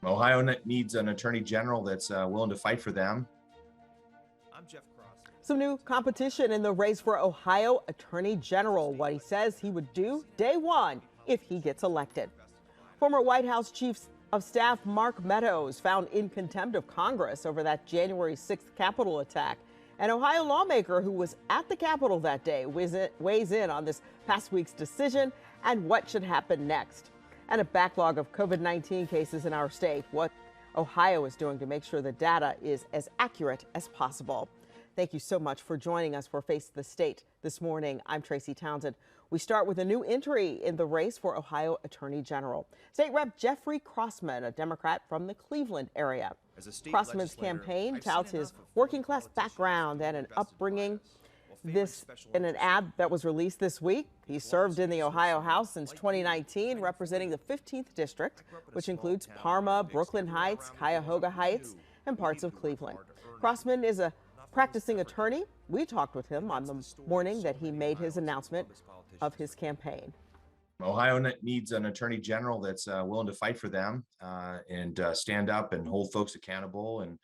Ohio needs an attorney general that's willing to fight for them. I'm Jeff Cross. Some new competition in the race for Ohio Attorney General, what he says he would do day one if he gets elected. Former White House Chief of Staff Mark Meadows found in contempt of Congress over that January 6th Capitol attack. An Ohio lawmaker who was at the Capitol that day weighs in on this past week's decision and what should happen next. And a backlog of COVID-19 cases in our state, what Ohio is doing to make sure the data is as accurate as possible. Thank you so much for joining us for Face the State this morning. I'm Tracy Townsend. We start with a new entry in the race for Ohio Attorney General. State Rep Jeffrey Crossman, a Democrat from the Cleveland area. Crossman's campaign touts his working class background and an upbringing. This in an ad that was released this week. He served in the Ohio House since 2019, representing the 15th District, which includes Parma, Brooklyn Heights, Cuyahoga Heights, and parts of Cleveland. Crossman is a practicing attorney. We talked with him on the morning that he made his announcement of his campaign. Ohio needs an attorney general that's willing to fight for them and stand up and hold folks accountable and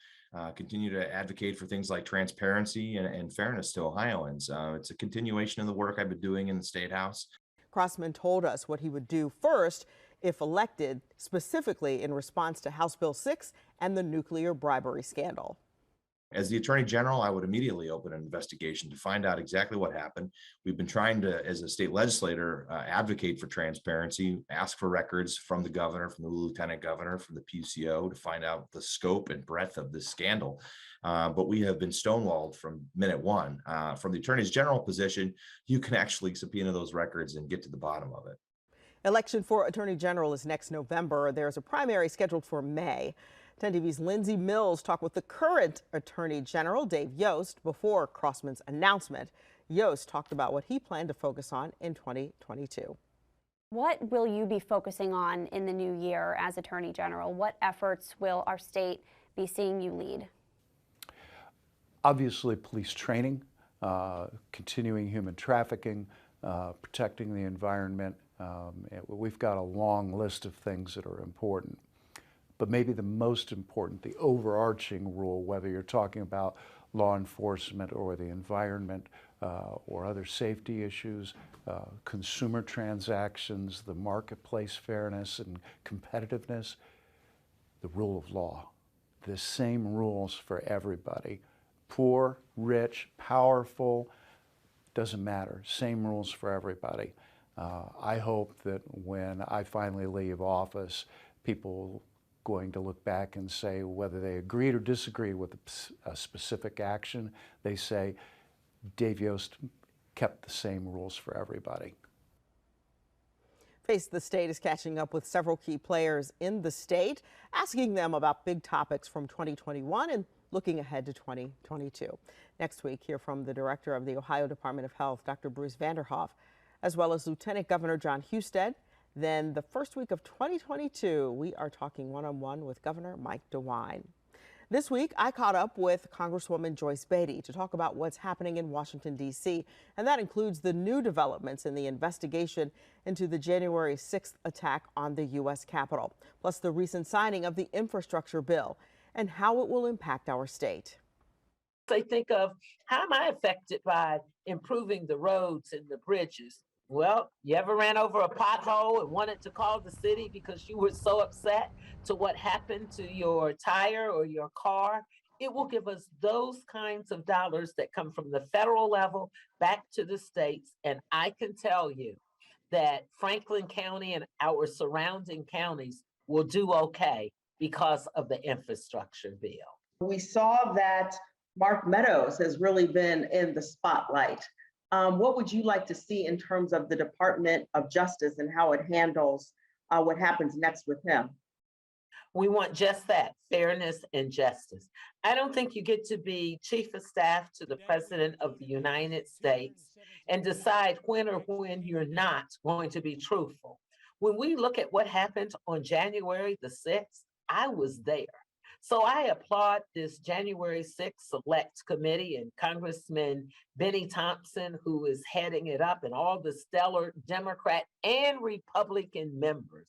continue to advocate for things like transparency and fairness to Ohioans. It's a continuation of the work I've been doing in the State House. Crossman told us what he would do first if elected, specifically in response to House Bill 6 and the nuclear bribery scandal. As the Attorney General, I would immediately open an investigation to find out exactly what happened. We've been trying to, as a state legislator, advocate for transparency, ask for records from the governor, from the lieutenant governor, from the PCO to find out the scope and breadth of this scandal. But we have been stonewalled from minute one. From the Attorney General position, you can actually subpoena those records and get to the bottom of it. Election for Attorney General is next November. There's a primary scheduled for May. 10 TV's Lindsay Mills talked with the current Attorney General, Dave Yost, before Crossman's announcement. Yost talked about what he planned to focus on in 2022. What will you be focusing on in the new year as Attorney General? What efforts will our state be seeing you lead? Obviously, police training, continuing human trafficking, protecting the environment. We've got a long list of things that are important. But maybe the most important, the overarching rule, whether you're talking about law enforcement or the environment or other safety issues, consumer transactions, the marketplace fairness and competitiveness, the rule of law. The same rules for everybody. Poor, rich, powerful, doesn't matter. Same rules for everybody. I hope that when I finally leave office, people going to look back and say whether they agreed or disagreed with a specific action, they say Dave Yost kept the same rules for everybody. Face the State is catching up with several key players in the state, asking them about big topics from 2021 and looking ahead to 2022. Next week, hear from the director of the Ohio Department of Health, Dr. Bruce Vanderhoff, as well as Lieutenant Governor John Husted. Then the first week of 2022, we are talking one-on-one with Governor Mike DeWine. This week, I caught up with Congresswoman Joyce Beatty to talk about what's happening in Washington, D.C., and that includes the new developments in the investigation into the January 6th attack on the U.S. Capitol, plus the recent signing of the infrastructure bill and how it will impact our state. They think of, how am I affected by improving the roads and the bridges? Well, you ever ran over a pothole and wanted to call the city because you were so upset to what happened to your tire or your car? It will give us those kinds of dollars that come from the federal level back to the states. And I can tell you that Franklin County and our surrounding counties will do okay because of the infrastructure bill. We saw that Mark Meadows has really been in the spotlight. What would you like to see in terms of the Department of Justice and how it handles what happens next with him? We want just that, fairness and justice. I don't think you get to be chief of staff to the President of the United States and decide when or when you're not going to be truthful. When we look at what happened on January the 6th, I was there. So I applaud this January 6th Select Committee and Congressman Benny Thompson, who is heading it up, and all the stellar Democrat and Republican members.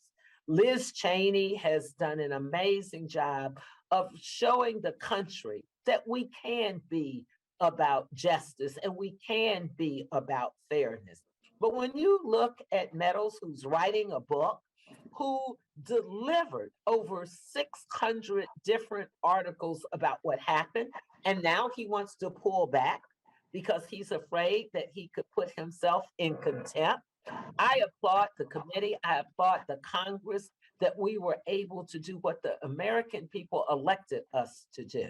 Liz Cheney has done an amazing job of showing the country that we can be about justice and we can be about fairness. But when you look at Meadows, who's writing a book, who delivered over 600 different articles about what happened, and now he wants to pull back because he's afraid that he could put himself in contempt. I applaud the committee. I applaud the Congress that we were able to do what the American people elected us to do.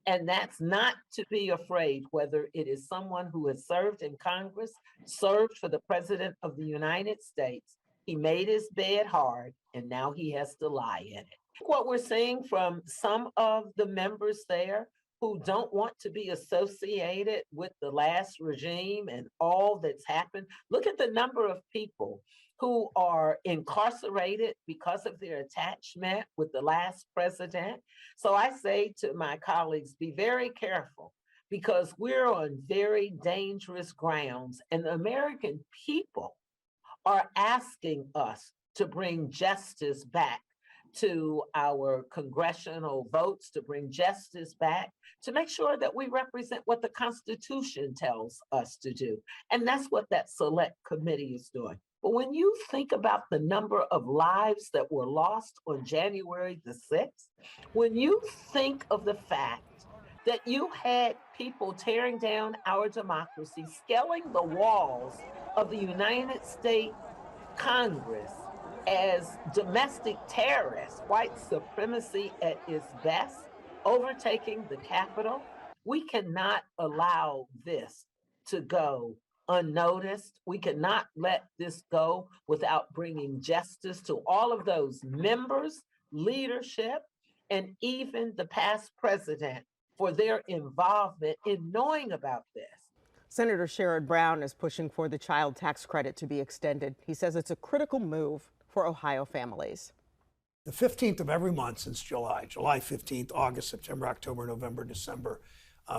And that's not to be afraid, whether it is someone who has served in Congress, served for the President of the United States. He made his bed hard, and now he has to lie in it. What we're seeing from some of the members there who don't want to be associated with the last regime and all that's happened. Look at the number of people who are incarcerated because of their attachment with the last president. So I say to my colleagues, be very careful because we're on very dangerous grounds, and the American people are asking us to bring justice back to our congressional votes, to bring justice back, to make sure that we represent what the Constitution tells us to do. And that's what that select committee is doing. But when you think about the number of lives that were lost on January the 6th, when you think of the fact that you had people tearing down our democracy, scaling the walls of the United States Congress as domestic terrorists, white supremacy at its best, overtaking the Capitol, we cannot allow this to go unnoticed. We cannot let this go without bringing justice to all of those members, leadership, and even the past president for their involvement in knowing about this. Senator Sherrod Brown is pushing for the child tax credit to be extended. He says it's a critical move for Ohio families. The 15th of every month since July 15th, August, September, October, November, December,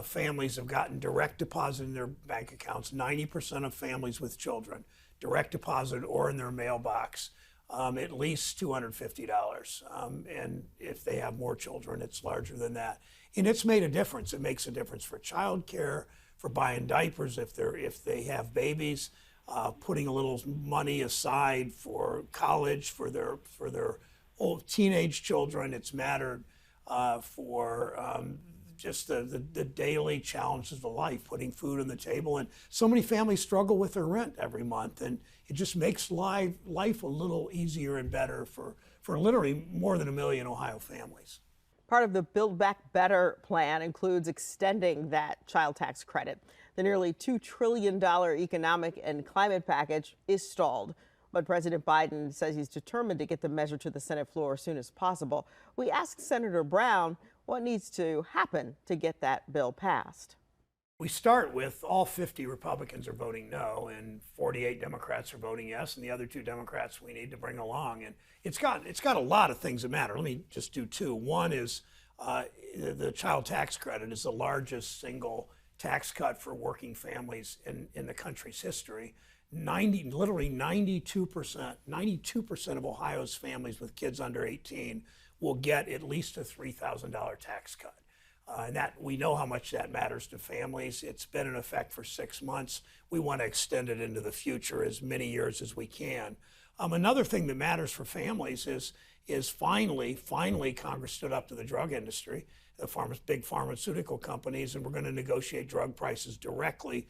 families have gotten direct deposit in their bank accounts. 90% of families with children, direct deposit or in their mailbox, at least $250. And if they have more children, it's larger than that. And it's made a difference. It makes a difference for childcare, for buying diapers if they have babies, putting a little money aside for college for their old teenage children. It's mattered for just the daily challenges of life, putting food on the table. And so many families struggle with their rent every month, and it just makes life a little easier and better for literally more than 1 million Ohio families. Part of the Build Back Better plan includes extending that child tax credit. The nearly $2 trillion economic and climate package is stalled, but President Biden says he's determined to get the measure to the Senate floor as soon as possible. We asked Senator Brown what needs to happen to get that bill passed. We start with all 50 Republicans are voting no, and 48 Democrats are voting yes, and the other 2 Democrats we need to bring along. And it's got a lot of things that matter. Let me just do 2. One is the child tax credit is the largest single tax cut for working families in the country's history. Literally 92% of Ohio's families with kids under 18 will get at least a $3,000 tax cut. And that we know how much that matters to families. It's been in effect for 6 months. We want to extend it into the future as many years as we can. Another thing that matters for families is finally Congress stood up to the drug industry, the big pharmaceutical companies, and we're going to negotiate drug prices directly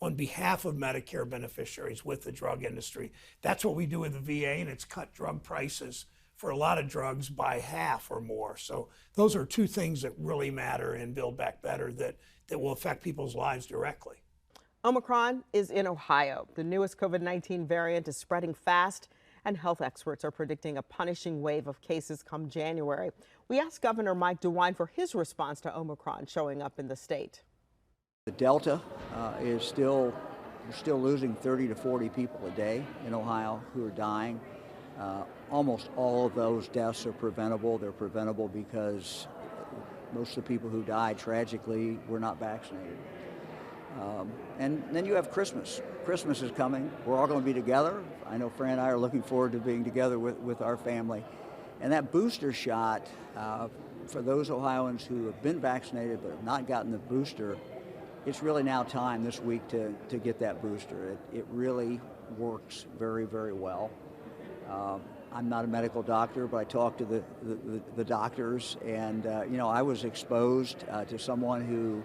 on behalf of Medicare beneficiaries with the drug industry. That's what we do with the VA, and it's cut drug prices for a lot of drugs by half or more. So those are 2 things that really matter in Build Back Better that will affect people's lives directly. Omicron is in Ohio. The newest COVID-19 variant is spreading fast, And health experts are predicting a punishing wave of cases come January. We asked Governor Mike DeWine for his response to Omicron showing up in the state. The Delta is still, we're still losing 30 to 40 people a day in Ohio who are dying. Almost all of those deaths are preventable. They're preventable because most of the people who die tragically were not vaccinated. And then you have Christmas. Christmas is coming. We're all going to be together. I know Fran and I are looking forward to being together with our family. And that booster shot, for those Ohioans who have been vaccinated but have not gotten the booster, it's really now time this week to get that booster. It really works very, very well. I'm not a medical doctor, but I talked to the doctors, and I was exposed to someone who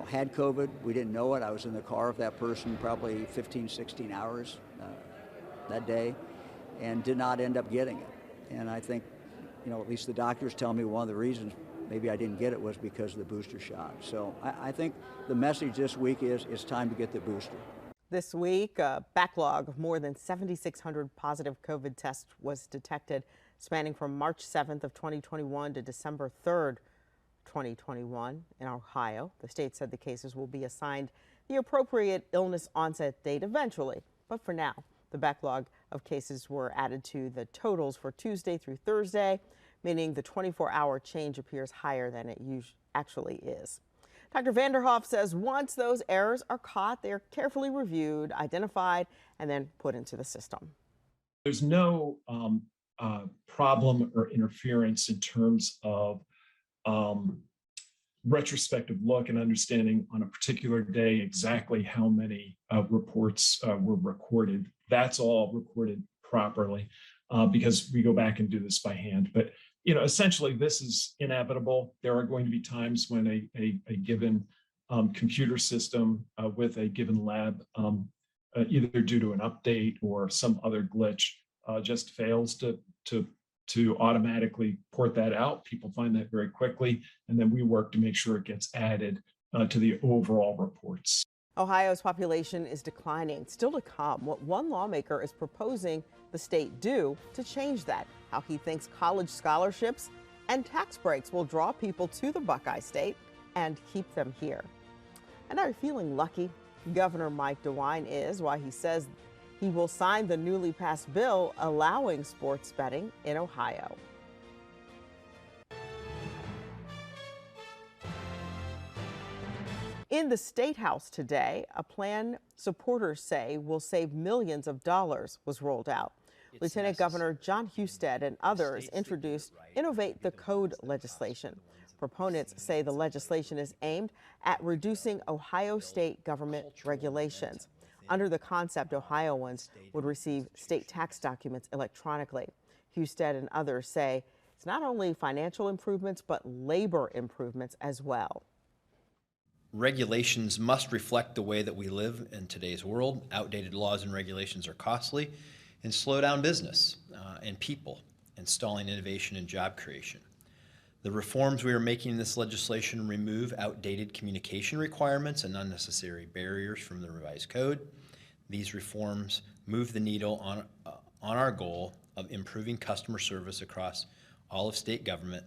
had COVID. We didn't know it. I was in the car with that person probably 15, 16 hours that day and did not end up getting it. And I think, at least the doctors tell me one of the reasons maybe I didn't get it was because of the booster shot. So I think the message this week is it's time to get the booster. This week, a backlog of more than 7,600 positive COVID tests was detected, spanning from March 7th of 2021 to December 3rd, 2021 in Ohio. The state said the cases will be assigned the appropriate illness onset date eventually. But for now, the backlog of cases were added to the totals for Tuesday through Thursday, meaning the 24-hour change appears higher than it actually is. Dr. Vanderhoff says once those errors are caught, they are carefully reviewed, identified, and then put into the system. There's no problem or interference in terms of retrospective look and understanding on a particular day exactly how many reports were recorded. That's all recorded properly because we go back and do this by hand. But essentially, this is inevitable. There are going to be times when a given computer system with a given lab, either due to an update or some other glitch, just fails to automatically port that out. People find that very quickly, and then we work to make sure it gets added to the overall reports. Ohio's population is declining. Still to come, what one lawmaker is proposing the state do to change that, how he thinks college scholarships and tax breaks will draw people to the Buckeye State and keep them here. And are you feeling lucky? Governor Mike DeWine is, why he says he will sign the newly passed bill allowing sports betting in Ohio. In the State House today, a plan supporters say will save millions of dollars was rolled out. Lieutenant Governor John Husted and others introduced Innovate the Code legislation. Proponents say the legislation is aimed at reducing Ohio state government regulations. Under the concept, Ohioans would receive state tax documents electronically. Husted and others say it's not only financial improvements, but labor improvements as well. Regulations must reflect the way that we live in today's world. Outdated laws and regulations are costly and slow down business and people, installing innovation and job creation. The reforms we are making in this legislation remove outdated communication requirements and unnecessary barriers from the revised code. These reforms move the needle on our goal of improving customer service across all of state government,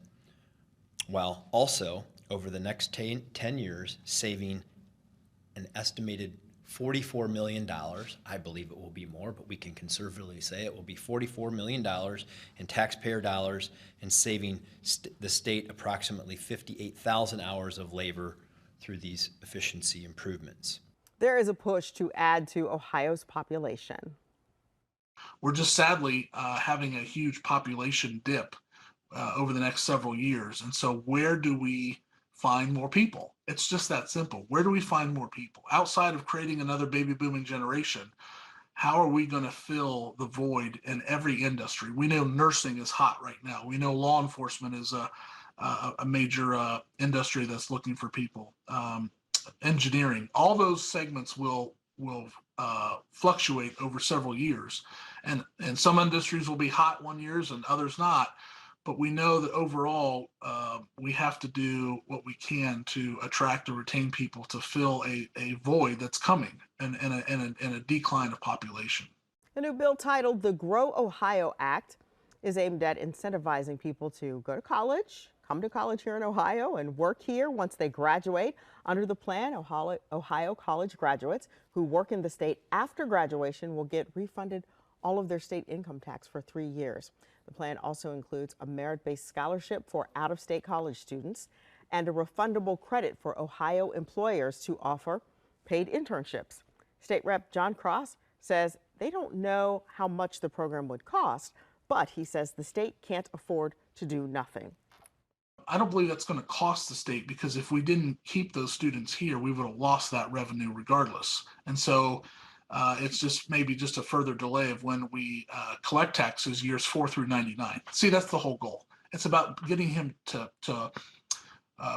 while also over the next 10 years, saving an estimated $44 million. I believe it will be more, but we can conservatively say it will be $44 million in taxpayer dollars and saving the state approximately 58,000 hours of labor through these efficiency improvements. There is a push to add to Ohio's population. We're just sadly having a huge population dip over the next several years. And so where do we find more people? It's just that simple. Where do we find more people? Outside of creating another baby booming generation, how are we going to fill the void in every industry? We know nursing is hot right now. We know law enforcement is a major industry that's looking for people. Engineering, all those segments will fluctuate over several years. And some industries will be hot one year and others not. But we know that overall, we have to do what we can to attract and retain people to fill a void that's coming and a decline of population. A new bill titled the Grow Ohio Act is aimed at incentivizing people to go to college, come to college here in Ohio, and work here once they graduate. Under the plan, Ohio college graduates who work in the state after graduation will get refunded all of their state income tax for 3 years. The plan also includes a merit-based scholarship for out-of-state college students and a refundable credit for Ohio employers to offer paid internships. State Rep John Cross says they don't know how much the program would cost, but he says the state can't afford to do nothing. I don't believe that's going to cost the state, because if we didn't keep those students here, we would have lost that revenue regardless. And so it's just maybe just a further delay of when we collect taxes years 4 through 99. See, that's the whole goal. It's about getting him to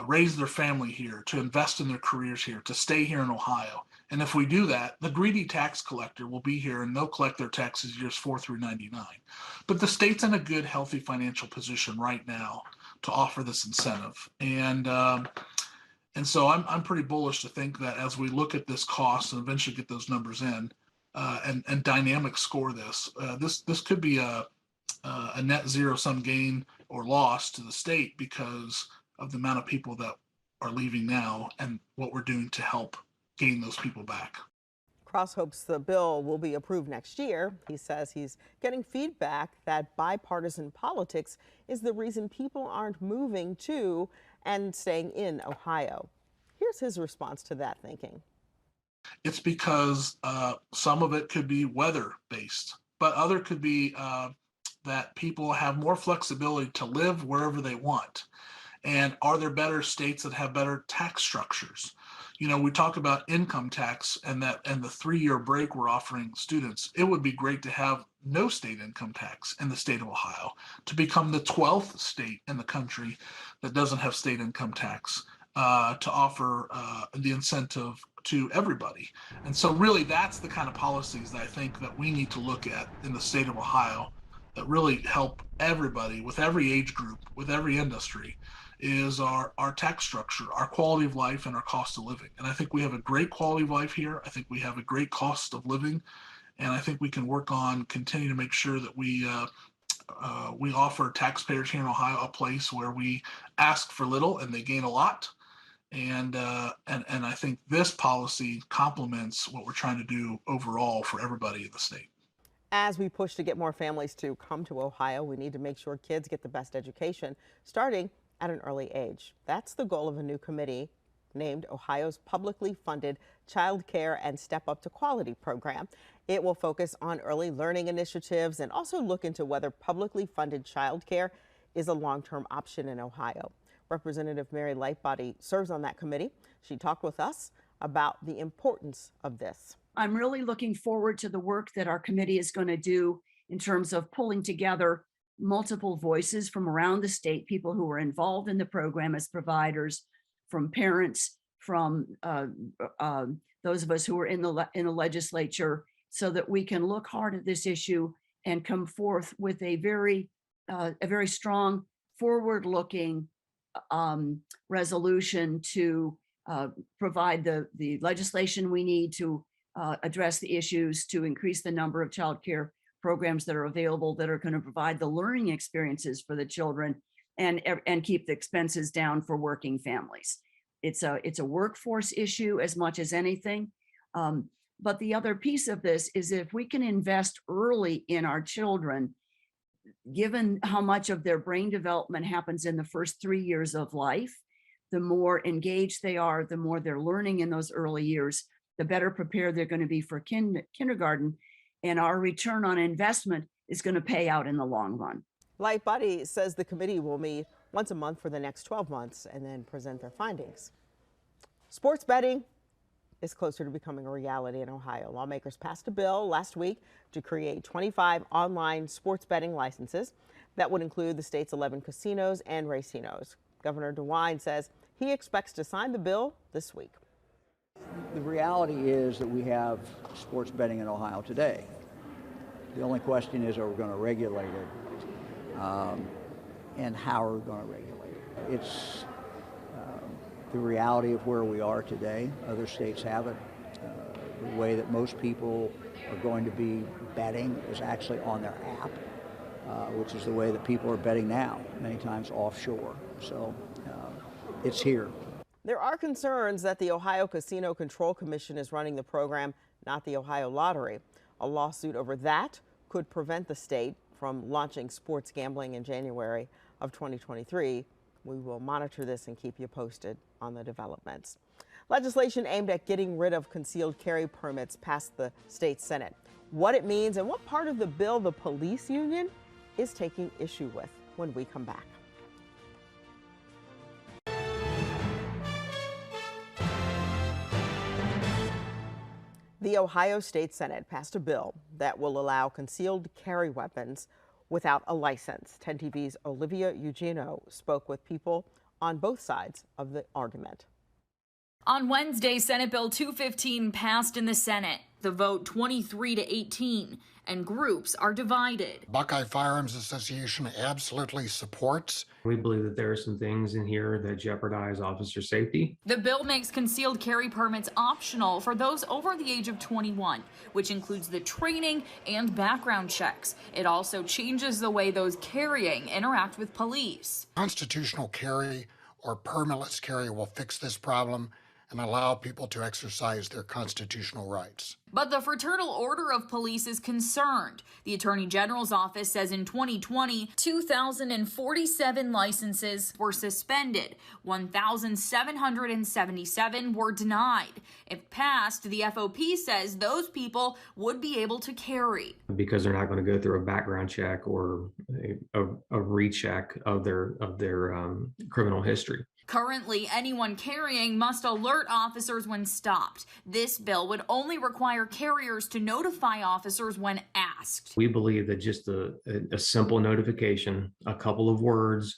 raise their family here, to invest in their careers here, to stay here in Ohio. And if we do that, the greedy tax collector will be here and they'll collect their taxes years 4 through 99. But the state's in a good, healthy financial position right now to offer this incentive. And so I'm pretty bullish to think that as we look at this cost and eventually get those numbers in and dynamic score this, this could be a net zero sum gain or loss to the state because of the amount of people that are leaving now and what we're doing to help gain those people back. Cross hopes the bill will be approved next year. He says he's getting feedback that bipartisan politics is the reason people aren't moving to and staying in Ohio. Here's his response to that thinking. It's because some of it could be weather based, but other could be that people have more flexibility to live wherever they want. And are there better states that have better tax structures? You know, we talk about income tax and the 3-year break we're offering students. It would be great to have no state income tax in the state of Ohio, to become the 12th state in the country that doesn't have state income tax, to offer the incentive to everybody. And so really that's the kind of policies that I think that we need to look at in the state of Ohio that really help everybody with every age group, with every industry, is our tax structure, our quality of life, and our cost of living. And I think we have a great quality of life here. I think we have a great cost of living. And I think we can work on continuing to make sure that we offer taxpayers here in Ohio a place where we ask for little and they gain a lot. And I think this policy complements what we're trying to do overall for everybody in the state. As we push to get more families to come to Ohio, we need to make sure kids get the best education, starting at an early age. That's the goal of a new committee named Ohio's Publicly Funded Child Care and Step Up to Quality program. It will focus on early learning initiatives and also look into whether publicly funded child care is a long-term option in Ohio. Representative Mary Lightbody serves on that committee. She talked with us about the importance of this. I'm really looking forward to the work that our committee is going to do in terms of pulling together multiple voices from around the state, people who are involved in the program as providers, from parents, from those of us who are in the legislature, so that we can look hard at this issue and come forth with a very strong, forward-looking resolution to provide the legislation we need to address the issues, to increase the number of child care programs that are available that are going to provide the learning experiences for the children and keep the expenses down for working families. It's a workforce issue as much as anything. But the other piece of this is if we can invest early in our children, given how much of their brain development happens in the first 3 years of life, the more engaged they are, the more they're learning in those early years, the better prepared they're going to be for kindergarten. And our return on investment is going to pay out in the long run. Lightbody says the committee will meet once a month for the next 12 months and then present their findings. Sports betting is closer to becoming a reality in Ohio. Lawmakers passed a bill last week to create 25 online sports betting licenses that would include the state's 11 casinos and racinos. Governor DeWine says he expects to sign the bill this week. The reality is that we have sports betting in Ohio today. The only question is, are we going to regulate it? And how are we going to regulate it? It's the reality of where we are today. Other states have it. The way that most people are going to be betting is actually on their app, which is the way that people are betting now, many times offshore. So it's here. There are concerns that the Ohio Casino Control Commission is running the program, not the Ohio Lottery. A lawsuit over that could prevent the state from launching sports gambling in January of 2023. We will monitor this and keep you posted on the developments. Legislation aimed at getting rid of concealed carry permits passed the state Senate. What it means and what part of the bill the police union is taking issue with when we come back. The Ohio State Senate passed a bill that will allow concealed carry weapons without a license. 10 TV's Olivia Eugenio spoke with people on both sides of the argument. On Wednesday, Senate Bill 215 passed in the Senate. The vote 23-18, and groups are divided. Buckeye Firearms Association absolutely supports. We believe that there are some things in here that jeopardize officer safety. The bill makes concealed carry permits optional for those over the age of 21, which includes the training and background checks. It also changes the way those carrying interact with police. Constitutional carry or permitless carry will fix this problem and allow people to exercise their constitutional rights. But the Fraternal Order of Police is concerned. The Attorney General's office says in 2020, 2,047 licenses were suspended. 1,777 were denied. If passed, the FOP says those people would be able to carry. Because they're not going to go through a background check or a recheck of their criminal history. Currently, anyone carrying must alert officers when stopped. This bill would only require carriers to notify officers when asked. We believe that just a simple notification, a couple of words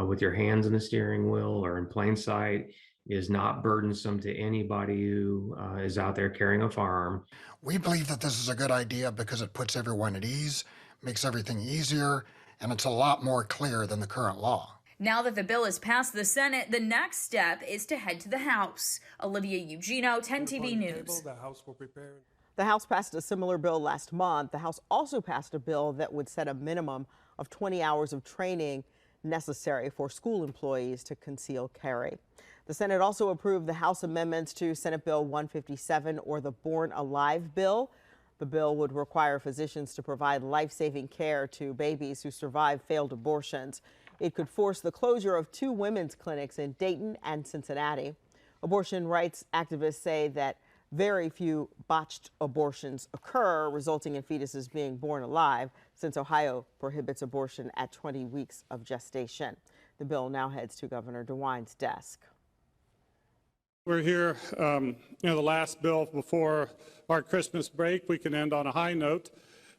with your hands on the steering wheel or in plain sight is not burdensome to anybody who is out there carrying a firearm. We believe that this is a good idea because it puts everyone at ease, makes everything easier, and it's a lot more clear than the current law. Now that the bill has passed the Senate, the next step is to head to the House. Olivia Eugenio, 10 TV News. The House passed a similar bill last month. The House also passed a bill that would set a minimum of 20 hours of training necessary for school employees to conceal carry. The Senate also approved the House amendments to Senate Bill 157, or the Born Alive bill. The bill would require physicians to provide life-saving care to babies who survive failed abortions. It could force the closure of 2 women's clinics in Dayton and Cincinnati. Abortion rights activists say that very few botched abortions occur, resulting in fetuses being born alive, since Ohio prohibits abortion at 20 weeks of gestation. The bill now heads to Governor DeWine's desk. We're here, the last bill before our Christmas break. We can end on a high note,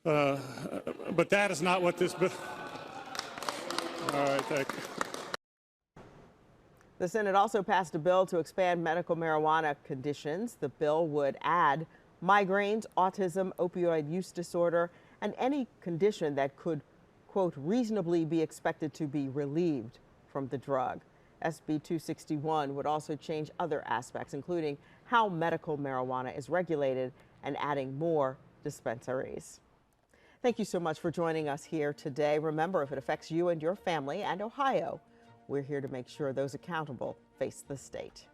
but that is not what this bill... All right, thank you. The Senate also passed a bill to expand medical marijuana conditions. The bill would add migraines, autism, opioid use disorder, and any condition that could, quote, reasonably be expected to be relieved from the drug. SB 261 would also change other aspects, including how medical marijuana is regulated and adding more dispensaries. Thank you so much for joining us here today. Remember, if it affects you and your family and Ohio, we're here to make sure those accountable face the state.